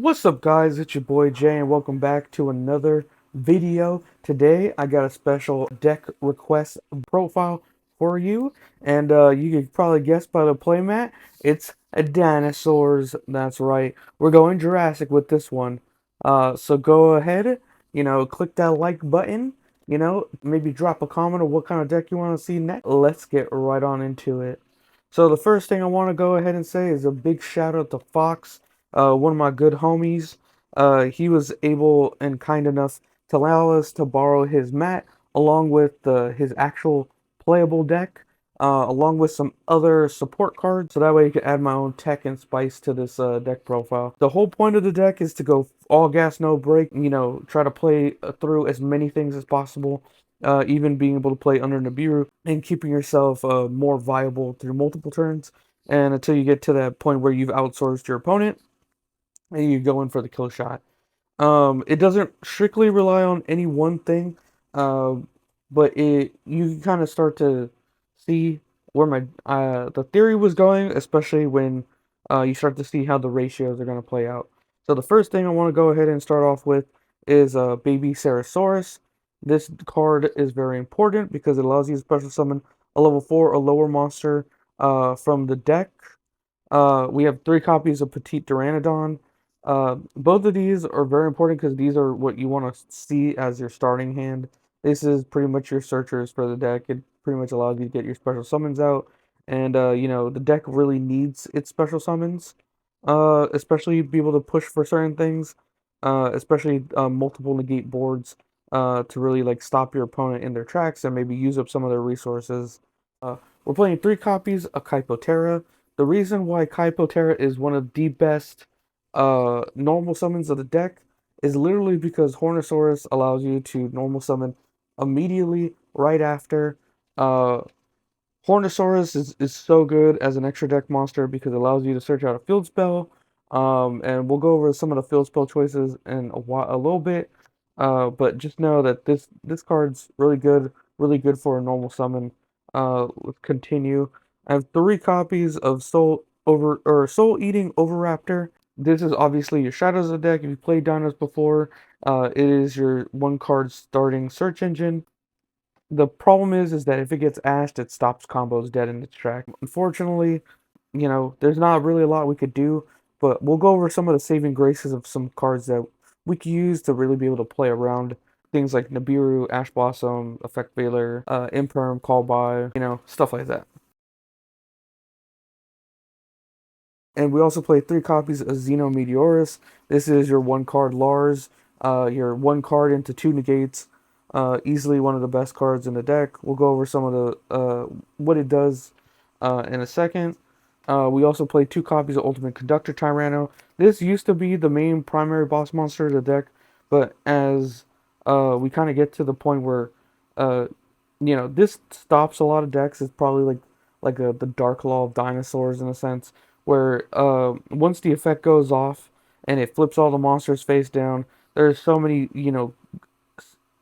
What's up, guys? It's your boy Jay, and welcome back to another video. Today, I got a special deck request profile for you, and you could probably guess by the playmat, it's a dinosaurs. That's right. We're going Jurassic with this one. So go ahead, click that like button. Maybe drop a comment on what kind of deck you want to see next. Let's get right on into it. So the first thing I want to go ahead and say is a big shout out to Fox, one of my good homies. He was able and kind enough to allow us to borrow his mat along with his actual playable deck, along with some other support cards, so that way you can add my own tech and spice to this deck profile. The whole point of the deck is to go all gas, no brake, try to play through as many things as possible, even being able to play under Nibiru and keeping yourself more viable through multiple turns, and until you get to that point where you've outsourced your opponent and you go in for the kill shot. It doesn't strictly rely on any one thing, uh, but you kind of start to see where my the theory was going, especially when you start to see how the ratios are going to play out. So the first thing I want to go ahead and start off with is Baby Ceresaurus. This card is very important because it allows you to special summon a level 4 or lower monster from the deck. We have 3 copies of Petite Pteranodon. Both of these are very important because these are what you want to see as your starting hand. This is pretty much your searchers for the deck. It pretty much allows you to get your special summons out, and the deck really needs its special summons, especially be able to push for certain things, especially multiple negate boards, to really like stop your opponent in their tracks and maybe use up some of their resources. Uh, we're playing 3 copies of Kypotera. The reason why Kypotera is one of the best normal summons of the deck is literally because Hornosaurus allows you to normal summon immediately right after. Uh, Hornosaurus is so good as an extra deck monster because it allows you to search out a field spell. And we'll go over some of the field spell choices in a little bit. But just know that this card's really good for a normal summon. Let's continue. I have 3 copies of Soul Eating Overraptor. This is obviously your Shadows of the deck. If you played Dinos before, it is your 1 card starting search engine. The problem is that if it gets ashed, it stops combos dead in its track. Unfortunately, there's not really a lot we could do, but we'll go over some of the saving graces of some cards that we could use to really be able to play around things like Nibiru, Ash Blossom, Effect Veiler, Imperm, Call By, stuff like that. And we also play 3 copies of Xenometeorus. This is your 1 card Lars, your 1 card into 2 negates. Easily one of the best cards in the deck. We'll go over some of the what it does in a second. We also play 2 copies of Ultimate Conductor Tyranno. This used to be the main primary boss monster of the deck, but as we kind of get to the point where uh, this stops a lot of decks. It's probably like the Dark Law of Dinosaurs in a sense, where once the effect goes off and it flips all the monsters face down, there's so many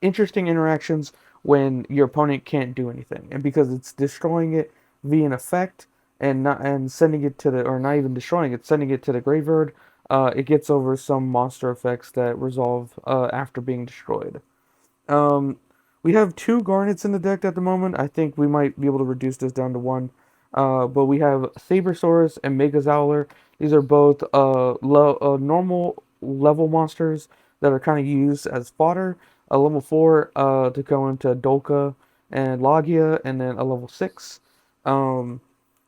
interesting interactions when your opponent can't do anything, and because it's destroying it via an effect and sending it to the or not even destroying it, sending it to the graveyard, it gets over some monster effects that resolve after being destroyed. Um, we have 2 Garnets in the deck at the moment. I think we might be able to reduce this down to 1. But we have Sabersaurus and Megazowler. These are both normal level monsters that are kind of used as fodder. A level 4 to go into Dolka and Logia, and then a level 6. Um,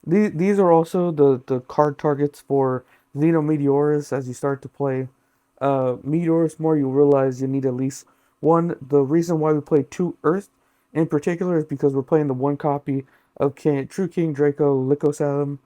these are also the card targets for Xenometeorus as you start to play Meteors more, you'll realize you need at least one. The reason why we play 2 Earth in particular is because we're playing the 1 copy of True King Draco Lycosalem.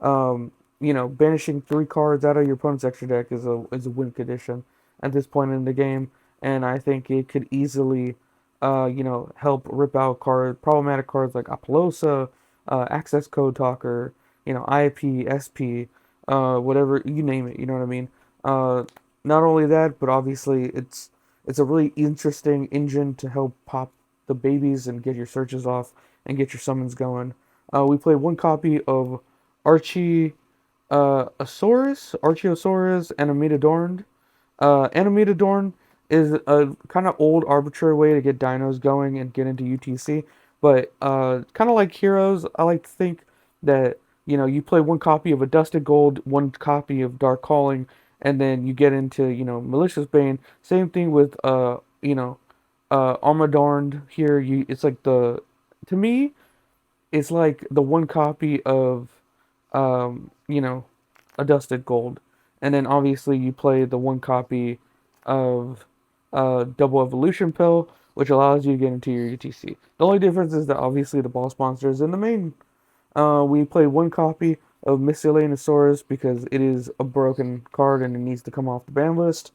Banishing 3 cards out of your opponent's extra deck is a win condition at this point in the game, and I think it could easily, help rip out problematic cards like Apollosa, Access Code Talker, IP, SP, whatever you name it. You know what I mean? Not only that, but obviously it's a really interesting engine to help pop the babies and get your searches off and get your summons going. We play 1 copy of Archie a Saurus, Archaeosaurus, and a Metadorn. Animatadorn is a kind of old arbitrary way to get dinos going and get into UTC, but kind of like Heroes, I like to think that you play one copy of a Dusted Gold, one copy of Dark Calling, and then you get into Malicious Bane. Same thing with Armadorn here. It's like to me it's like the one copy of a Dusted Gold, and then obviously you play the one copy of Double Evolution Pill, which allows you to get into your UTC. The only difference is that obviously the boss monsters in the main. We play one copy of Miscellaneousaurus because it is a broken card and it needs to come off the ban list.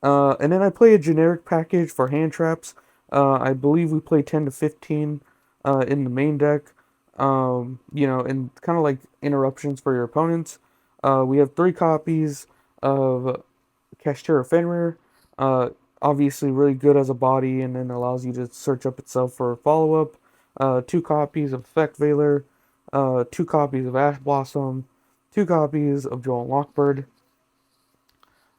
And then I play a generic package for hand traps. I believe we play 10 to 15 in the main deck. And kind of like interruptions for your opponents. We have 3 copies of Kashtira Fenrir. Obviously, really good as a body, and then allows you to search up itself for follow up. 2 copies of Effect Veiler. 2 copies of Ash Blossom. 2 copies of Joel Lockbird.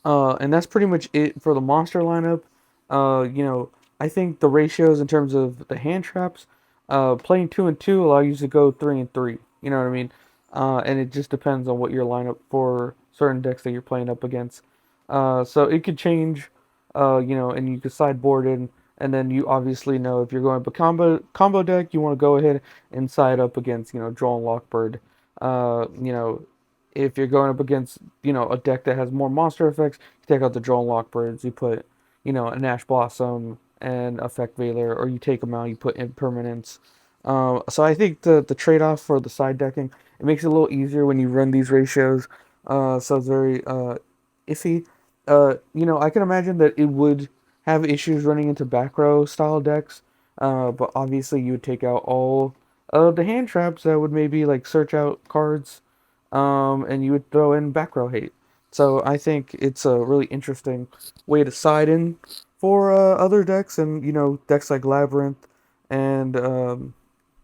And that's pretty much it for the monster lineup. Uh, you know, I think the ratios in terms of the hand traps, playing 2 and 2 allow you to go 3 and 3. You know what I mean? And it just depends on what your lineup for certain decks that you're playing up against. So it could change, and you could sideboard it, and then you obviously know if you're going a combo deck, you want to go ahead and side up against, Joel and Lockbird. Uh, you know, if you're going up against, a deck that has more monster effects, you take out the Droll Lockbirds, you put, an Ash Blossom and Effect Veiler, or you take them out, you put Impermanence. So I think the trade-off for the side decking, it makes it a little easier when you run these ratios. So it's very iffy. I can imagine that it would have issues running into back row style decks, but obviously you would take out all of the hand traps that would maybe like search out cards, and you would throw in back row hate. So I think it's a really interesting way to side in for other decks, and decks like Labyrinth and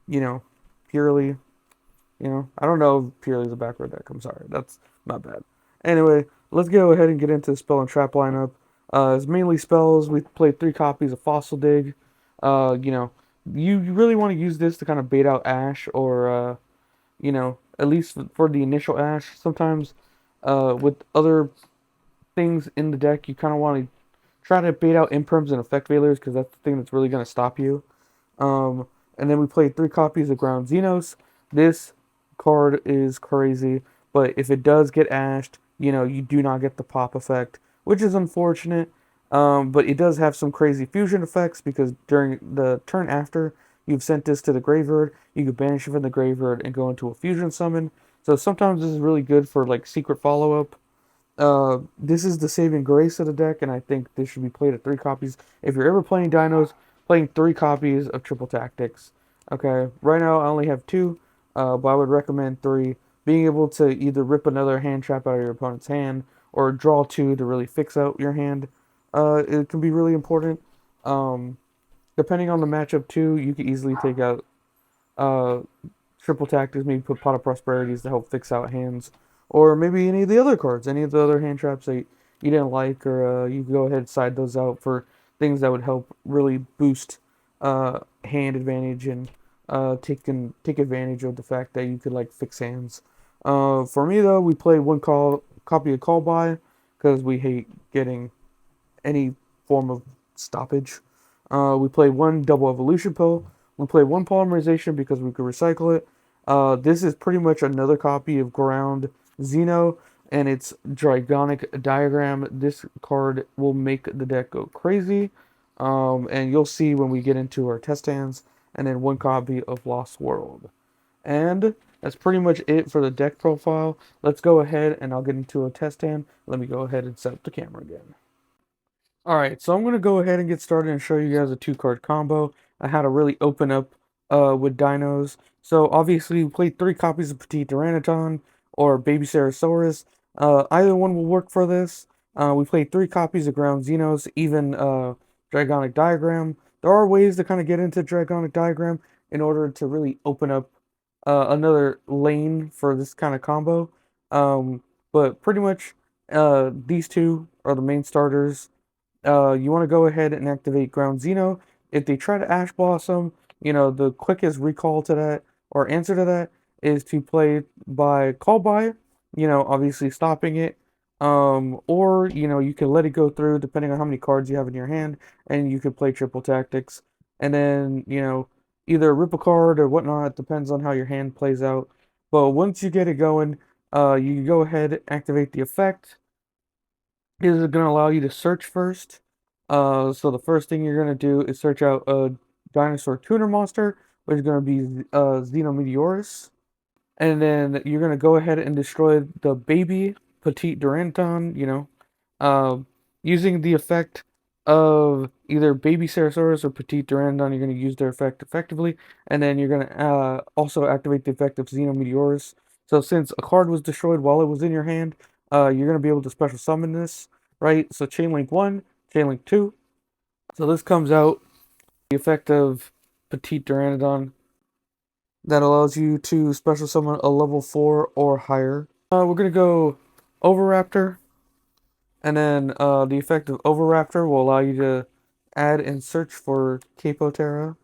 you know Purely. I don't know if Purely is a back row deck. I'm sorry, that's not bad. Anyway, let's go ahead and get into the spell and trap lineup. It's mainly spells. We played 3 copies of Fossil Dig. You really want to use this to kind of bait out Ash, or at least for the initial Ash. Sometimes with other things in the deck, you kind of want to try to bait out Imperms and Effect Veilers because that's the thing that's really going to stop you. Um, and then we played 3 copies of Ground Xenos. This card is crazy, but if it does get ashed, you do not get the pop effect, which is unfortunate. But it does have some crazy fusion effects because during the turn after you've sent this to the graveyard, you can banish it from the graveyard and go into a fusion summon. So sometimes this is really good for like secret follow up. This is the saving grace of the deck, and I think this should be played at 3 copies. If you're ever playing Dinos, playing 3 copies of Triple Tactics. Okay, right now I only have 2, but I would recommend 3. Being able to either rip another hand trap out of your opponent's hand or draw 2 to really fix out your hand, it can be really important. Um, Depending on the matchup too, you can easily take out uh, Triple Tactics, maybe put Pot of Prosperities to help fix out hands, or maybe any of the other cards, any of the other hand traps that you didn't like, or you can go ahead and side those out for things that would help really boost hand advantage and take advantage of the fact that you could like fix hands. For me though, we play one copy of Call By because we hate getting any form of stoppage. We play one Double Evolution Pill. We play one Polymerization because we could recycle it. This is pretty much another copy of Ground Xeno, and it's Dragonic Diagram. This card will make the deck go crazy, and you'll see when we get into our test hands. And then one copy of Lost World. And that's pretty much it for the deck profile. Let's go ahead and I'll get into a test hand. Let me go ahead and set up the camera again. Alright, so I'm going to go ahead and get started and show you guys a 2-card combo. I had to really open up with dinos. So obviously we played 3 copies of Petite Pteranodon or Baby Ceratosaurus. Either one will work for this. We played 3 copies of Ground Xenos, even Dragonic Diagram. There are ways to kind of get into Dragonic Diagram in order to really open up another lane for this kind of combo. But pretty much, these two are the main starters. You want to go ahead and activate Ground Xeno. If they try to Ash Blossom, the quickest recall to that or answer to that is to play by call by, obviously stopping it. Or, you can let it go through depending on how many cards you have in your hand, and you could play triple tactics. And then, either rip a card or whatnot, depends on how your hand plays out. But once you get it going, you can go ahead, activate the effect. Is it going to allow you to search first? So the first thing you're going to do is search out a dinosaur tuner monster, which is going to be Xenometeorus. And then you're going to go ahead and destroy the baby Petite Durantron, um, using the effect of either Baby Ceratosaurus or Petite Durandon. You're going to use their effect effectively, and then you're going to also activate the effect of Xenometeorus. So since a card was destroyed while it was in your hand, you're going to be able to special summon this, right? So Chain Link 1, Chain Link 2. So this comes out the effect of Petite Durandon that allows you to special summon a level 4 or higher. We're going to go Overraptor. And then the effect of Overraptor will allow you to add and search for Capotera.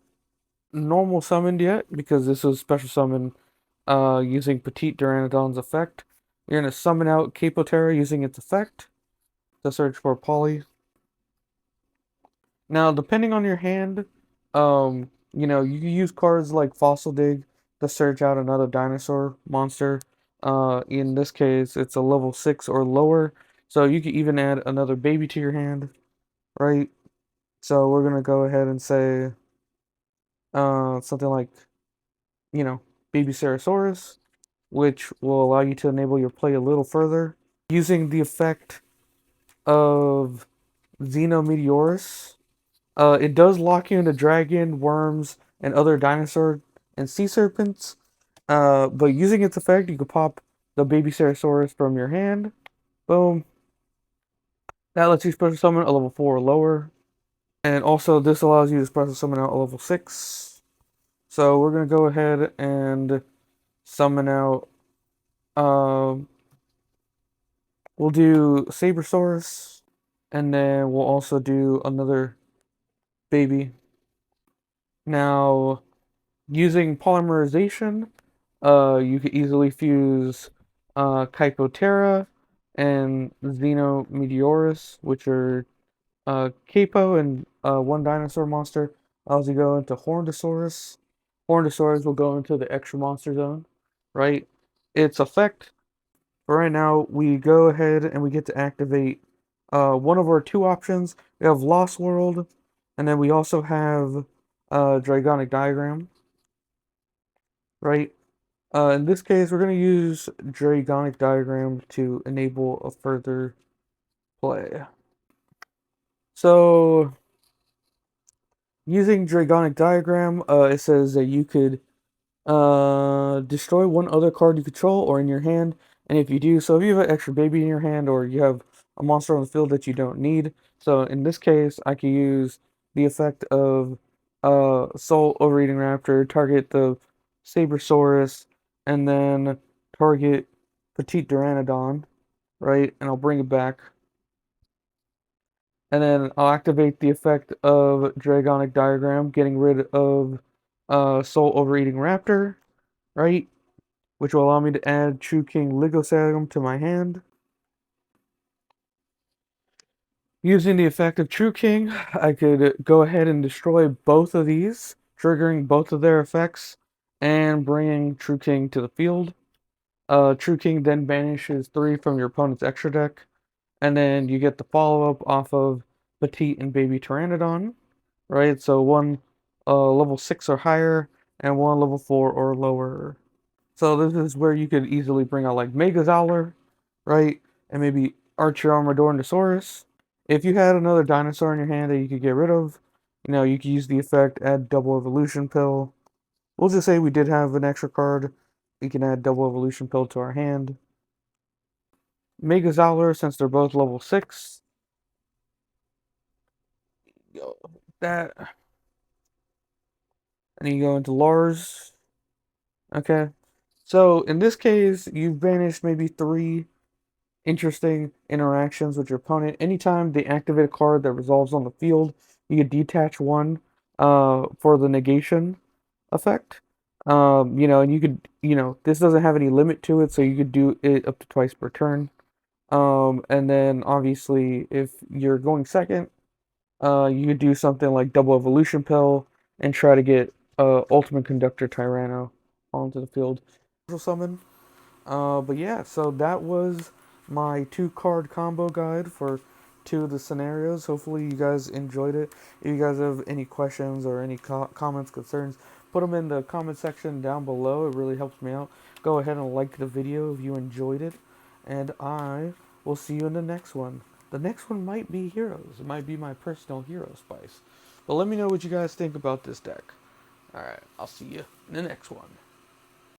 Normal summoned yet, because this was special summon using Petite Durandon's effect. You're going to summon out Capotera using its effect to search for Poly. Now, depending on your hand, you can use cards like Fossil Dig to search out another dinosaur monster. In this case, it's a level 6 or lower, so you can even add another baby to your hand, right? So we're gonna go ahead and say something like, Baby Ceratosaurus, which will allow you to enable your play a little further. Using the effect of Xenometeorus, it does lock you into dragon, worms, and other dinosaur and sea serpents. But using its effect, you can pop the Baby Ceratosaurus from your hand. Boom. That lets you special summon a level 4 or lower. And also, this allows you to special summon out a level 6. So we're going to go ahead and summon out. We'll do Sabersaurus. And then we'll also do another baby. Now, using polymerization, you could easily fuse Kypotera and Xenometeorus, which are Capo and one dinosaur monster. As you go into Horndosaurus, Horndosaurus will go into the extra monster zone, right? Its effect, for right now, we go ahead and we get to activate one of our two options. We have Lost World, and then we also have Dragonic Diagram, right? In this case, we're going to use Dragonic Diagram to enable a further play. So, using Dragonic Diagram, it says that you could destroy one other card you control or in your hand, and if you do, so if you have an extra baby in your hand or you have a monster on the field that you don't need, so in this case, I can use the effect of Soul Overeating Raptor, target the Sabersaurus, and then target Petite Durandon, right? And I'll bring it back. And then I'll activate the effect of Dragonic Diagram, getting rid of Soul Overeating Raptor, right? Which will allow me to add True King Ligosarium to my hand. Using the effect of True King, I could go ahead and destroy both of these, triggering both of their effects, and bringing True King to the field. True King then banishes 3 from your opponent's extra deck, and then you get the follow-up off of Petite and Baby Pteranodon, right? So one level 6 or higher, and one level 4 or lower. So this is where you could easily bring out like Megazowler, right? And maybe Archaeomodornosaurus. If you had another dinosaur in your hand that you could get rid of, you could use the effect, add double evolution pill. We'll just say we did have an extra card. We can add double evolution pill to our hand. Megazowler, since they're both level 6. That. And you go into Lars. Okay. So in this case, you've banished maybe three interesting interactions with your opponent. Anytime they activate a card that resolves on the field, you can detach one for the negation effect. And you could, this doesn't have any limit to it, so you could do it up to twice per turn. And then obviously, if you're going second, you could do something like double evolution pill and try to get Ultimate Conductor Tyranno onto the field. Summon. But yeah, so that was my 2 card combo guide for 2 of the scenarios. Hopefully you guys enjoyed it. If you guys have any questions or any comments, concerns, put them in the comment section down below. It really helps me out. Go ahead and like the video if you enjoyed it. And I will see you in the next one. The next one might be Heroes. It might be my personal hero spice. But let me know what you guys think about this deck. Alright, I'll see you in the next one.